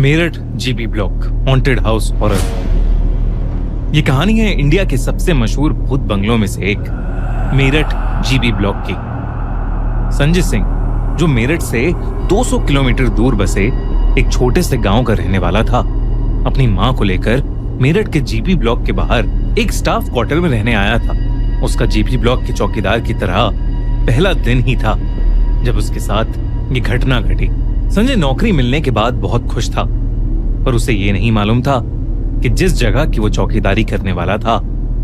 Meerut GB block haunted house horror. ये कहानी है इंडिया के सबसे मशहूर भूत बंगलों में से एक, मेरठ जीबी ब्लॉक की। संजय सिंह, जो मेरठ से 200 किलोमीटर दूर बसे एक छोटे से गांव का रहने वाला था, अपनी मां को लेकर मेरठ के जीबी ब्लॉक के बाहर एक स्टाफ क्वार्टर में रहने आया था। उसका जीबी ब्लॉक के चौकीदार की तरह पहला दिन ही था जब उसके साथ ये घटना घटी। संजय नौकरी मिलने के बाद बहुत खुश था, पर उसे ये नहीं मालूम था कि जिस जगह की वो चौकीदारी करने वाला था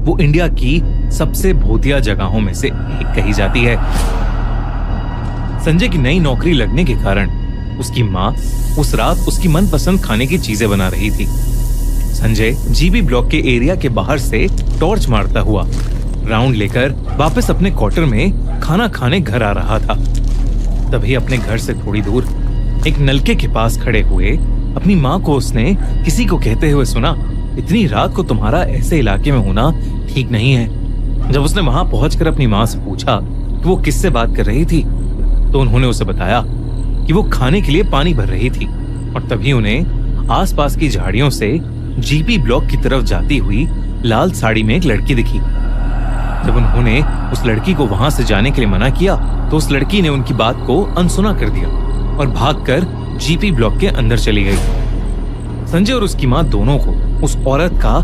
वो इंडिया की सबसे भूतिया जगहों में से एक कही जाती है। संजय की नई नौकरी लगने के कारण उसकी माँ उस रात उसकी मनपसंद खाने की चीजें बना रही थी। संजय जीबी ब्लॉक के एरिया के बाहर से टॉर्च मारता हुआ राउंड लेकर वापस अपने क्वार्टर में खाना खाने घर आ रहा था। तभी अपने घर से थोड़ी दूर एक नलके के पास खड़े हुए अपनी माँ को उसने किसी को कहते हुए सुना, इतनी रात को तुम्हारा ऐसे इलाके में होना ठीक नहीं है। जब उसने वहां पहुंचकर अपनी माँ से पूछा कि वो किससे बात कर रही थी, तो उन्होंने उसे बताया कि वो खाने के लिए पानी भर रही थी और तभी उन्हें आसपास की झाड़ियों से जीबी ब्लॉक की तरफ जाती हुई लाल साड़ी में एक लड़की दिखी। जब उन्होंने उस लड़की को वहां से जाने के लिए मना किया तो उस लड़की ने उनकी बात को अनसुना कर दिया और भागकर जीबी ब्लॉक के अंदर चली गई। संजय और उसकी मां दोनों को उस औरत का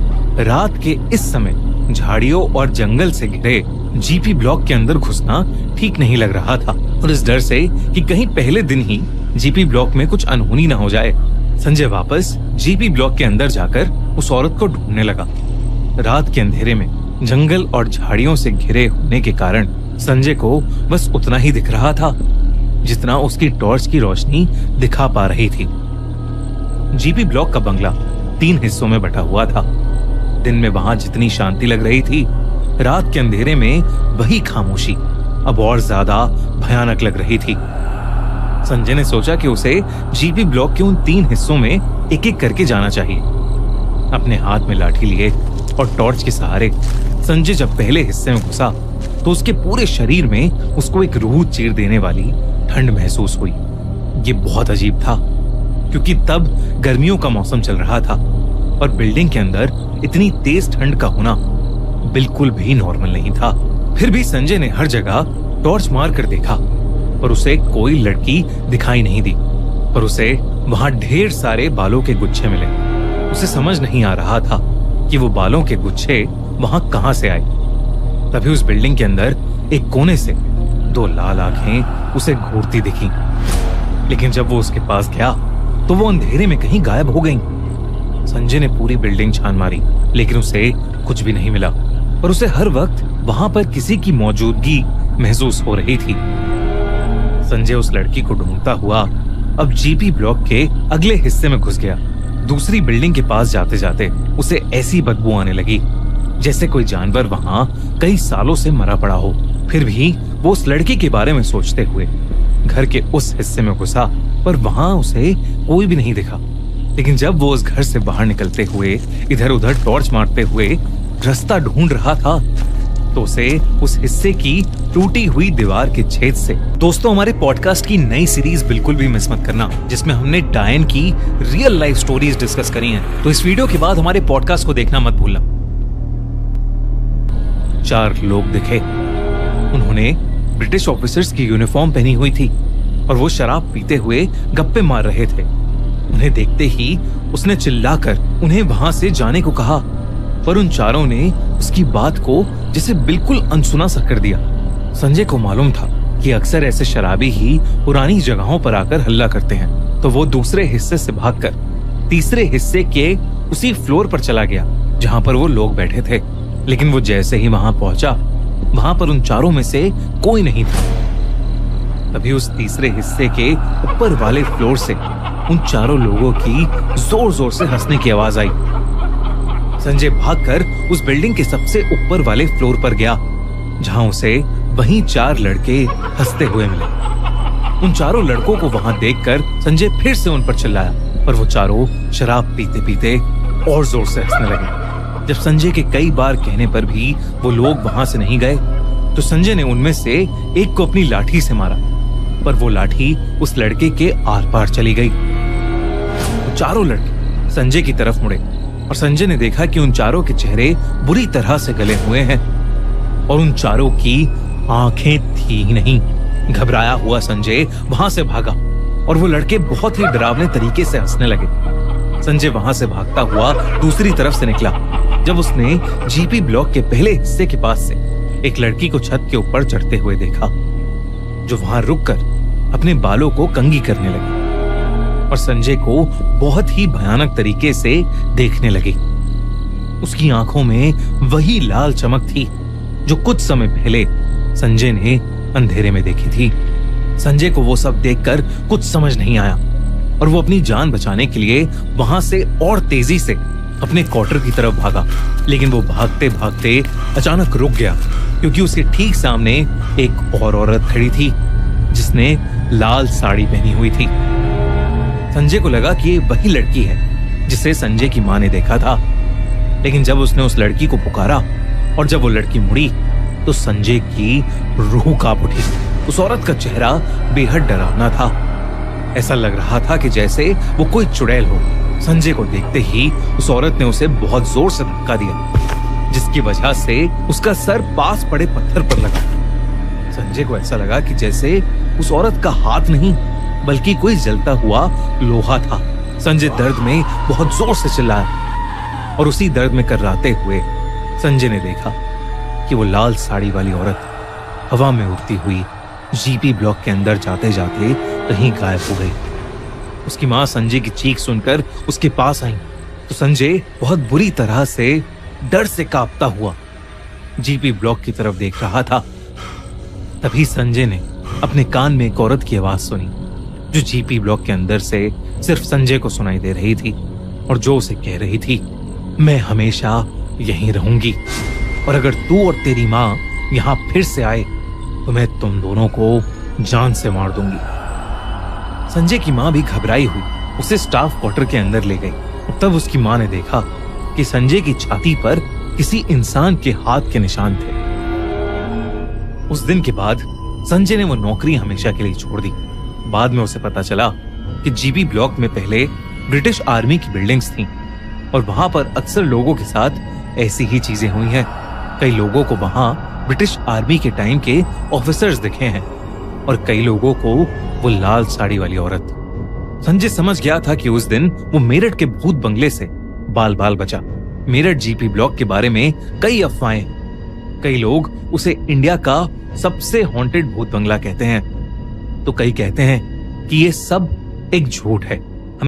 रात के इस समय झाड़ियों और जंगल से घिरे जीबी ब्लॉक के अंदर घुसना ठीक नहीं लग रहा था और इस डर से कि कहीं पहले दिन ही जीबी ब्लॉक में कुछ अनहोनी न हो जाए, संजय वापस जीबी ब्लॉक के अंदर जाकर उस औरत को ढूंढने लगा। रात के अंधेरे में जंगल और झाड़ियों से घिरे होने के कारण संजय को बस उतना ही दिख रहा था जितना उसकी टॉर्च की रोशनी दिखा पा रही थी। जीबी ब्लॉक का बंगला 3 हिस्सों में बटा हुआ था। दिन में वहां जितनी शांति लग रही थी, रात के अंधेरे में वही खामोशी अब और ज्यादा भयानक लग रही थी। संजय ने सोचा कि उसे जीबी ब्लॉक के उन 3 हिस्सों में एक एक करके जाना चाहिए। अपने हाथ में लाठी लिए और टॉर्च के सहारे संजय जब पहले हिस्से में घुसा तो उसके पूरे शरीर में उसको एक रूह चीर देने वाली ठंड महसूस हुई। ये बहुत अजीब था क्योंकि तब गर्मियों का मौसम चल रहा था और बिल्डिंग के अंदर इतनी तेज ठंड का होना बिल्कुल भी नॉर्मल नहीं था। फिर भी संजय ने हर जगह टॉर्च मार कर देखा पर उसे कोई लड़की दिखाई नहीं दी, पर उसे वहां ढेर सारे बालों के गुच्छे मिले। उसे समझ नहीं आ रहा था कि वो बालों के गुच्छे वहां कहां से आए। तभी उस बिल्डिंग के अंदर एक कोने से 2 लाल आंखें उसे घूरती दिखी, लेकिन जब वो उसके पास गया तो वो अंधेरे में कहीं गायब हो गईं। संजय ने पूरी बिल्डिंग छान मारी लेकिन उसे कुछ भी नहीं मिला और उसे हर वक्त वहां पर किसी की मौजूदगी महसूस हो रही थी। संजय उस लड़की को ढूंढता हुआ अब जीबी ब्लॉक के अगले हिस्से में घुस गया। दूसरी बिल्डिंग के पास जाते जाते उसे ऐसी बदबू आने लगी जैसे कोई जानवर वहां कई सालों से मरा पड़ा हो। फिर भी वो उस लड़की के बारे में सोचते हुए घर के उस हिस्से में घुसा पर वहां उसे कोई भी नहीं दिखा। लेकिन जब वो उस घर से बाहर निकलते हुए इधर उधर टॉर्च मारते हुए रास्ता ढूंढ रहा था तो उसे उस हिस्से की टूटी हुई दीवार के छेद से। दोस्तों, हमारे पॉडकास्ट की नई सीरीज बिल्कुल भी मिस मत करना जिसमें हमने डायन की रियल लाइफ स्टोरीज डिस्कस करी हैं। तो इस वीडियो के बाद हमारे पॉडकास्ट को देखना मत भूलना। 4 लोग दिखे। उन्होंने ब्रिटिश ऑफिसर्स की यूनिफॉर्म पहनी हुई थी और वो शराब पीते हुए गप्पे मार रहे थे। उन्हें देखते ही उसने चिल्लाकर उन्हें वहां से जाने को कहा, पर उन चारों ने उसकी बात को जैसे बिल्कुल अनसुना सा कर दिया। संजय को मालूम था कि अक्सर ऐसे शराबी ही पुरानी जगहों पर आकर हल्ला करते हैं, तो वो दूसरे हिस्से से भागकर तीसरे हिस्से के उसी फ्लोर पर चला गया जहां पर वो लोग बैठे थे। लेकिन वो जैसे ही वहां पहुंचा, वहां पर उन चारों में से कोई नहीं था। तभी उस तीसरे हिस्से के ऊपर वाले फ्लोर से उन चारों लोगों की जोर जोर से हंसने की आवाज आई। संजय भागकर उस बिल्डिंग के सबसे ऊपर वाले फ्लोर पर गया जहां उसे वहीं 4 लड़के हंसते हुए मिले। उन चारों लड़कों को वहां देखकर संजय फिर से उन पर चिल्लाया, पर वो चारों शराब पीते पीते और जोर से हंसने लगे। जब संजय के कई बार कहने पर भी वो लोग वहां से नहीं गए तो संजय ने उनमें से एक को अपनी लाठी से मारा, पर वो लाठी उस लड़के के आर पार चली गई। चारों लड़के संजय की तरफ मुड़े और संजय ने देखा कि उन चारों के चेहरे बुरी तरह से गले हुए हैं और उन चारों की आंखें थी ही नहीं। घबराया हुआ संजय वहां से भागा और वो लड़के बहुत ही डरावने तरीके से हंसने लगे। संजय वहां से भागता हुआ दूसरी तरफ से निकला जब उसने जीपी ब्लॉक के पहले हिस्से के पास से एक लड़की को छत के ऊपर चढ़ते हुए देखा, जो वहां रुककर अपने बालों को कंघी करने लगी और संजय को बहुत ही भयानक तरीके से देखने लगी। उसकी आंखों में वही लाल चमक थी जो कुछ समय पहले संजय ने अंधेरे में देखी थी। संजय को वो सब देखकर कुछ समझ नहीं आया और वो अपनी जान बचाने के लिए वहां से और तेजी से अपने क्वार्टर की तरफ भागा, लेकिन वो भागते भागते अचानक रुक गया क्योंकि उसके ठीक सामने एक और औरत खड़ी थी जिसने लाल साड़ी पहनी हुई थी। संजय को लगा कि ये वही लड़की है जिसे संजय की मां ने देखा था, लेकिन जब उसने उस लड़की को पुकारा और जब वो लड़की मुड़ी तो संजय की रूह कांप उठी। उस औरत का चेहरा बेहद डरावना था। ऐसा लग रहा था कि जैसे वो कोई चुड़ैल हो। संजय को देखते ही उस औरत ने उसे बहुत जोर से धक्का दिया, जिसकी वजह से उसका सर पास पड़े पत्थर पर लगा। संजय को ऐसा लगा कि जैसे उस औरत का हाथ नहीं बल्कि कोई जलता हुआ लोहा था। संजय दर्द में बहुत जोर से चिल्लाया और उसी दर्द में कर्राते हुए संजय ने देखा कि वो लाल साड़ी वाली औरत हवा में उड़ती हुई जीपी ब्लॉक के अंदर जाते जाते कहीं गायब हो गई। उसकी मां संजय की चीख सुनकर उसके पास आई तो संजय बहुत बुरी तरह से डर से कांपता हुआ जीपी ब्लॉक की तरफ देख रहा था। तभी संजय ने अपने कान में एक औरत की आवाज सुनी जो जीपी ब्लॉक के अंदर से सिर्फ संजय को सुनाई दे रही थी और जो उसे कह रही थी, मैं हमेशा यहीं रहूंगी और अगर तू और तेरी मां यहां फिर से आए तो मैं तुम दोनों को जान से मार दूंगी। संजय की मां भी घबराई हुई उसे स्टाफ क्वार्टर के अंदर ले गई। तब उसकी मां ने देखा कि संजय की छाती पर किसी इंसान के हाथ के निशान थे। उस दिन के बाद संजय ने वो नौकरी हमेशा के लिए छोड़ दी। बाद में उसे पता चला कि जीबी ब्लॉक में पहले ब्रिटिश आर्मी की बिल्डिंग्स थीं और वहां पर अक्सर लोगों के साथ ऐसी ही चीजें हुई हैं। कई लोगों को वहां ब्रिटिश आर्मी के टाइम के ऑफिसर्स दिखे हैं और कई लोगों को वो लाल साड़ी वाली औरत। संजय समझ गया था कि उस दिन वो मेरठ के भूत बंगले से बाल बाल बचा। मेरठ जीपी ब्लॉक के बारे में कई अफवाहें, कई लोग उसे इंडिया का सबसे हॉन्टेड भूत बंगला कहते हैं तो कई कहते हैं कि ये सब एक झूठ है।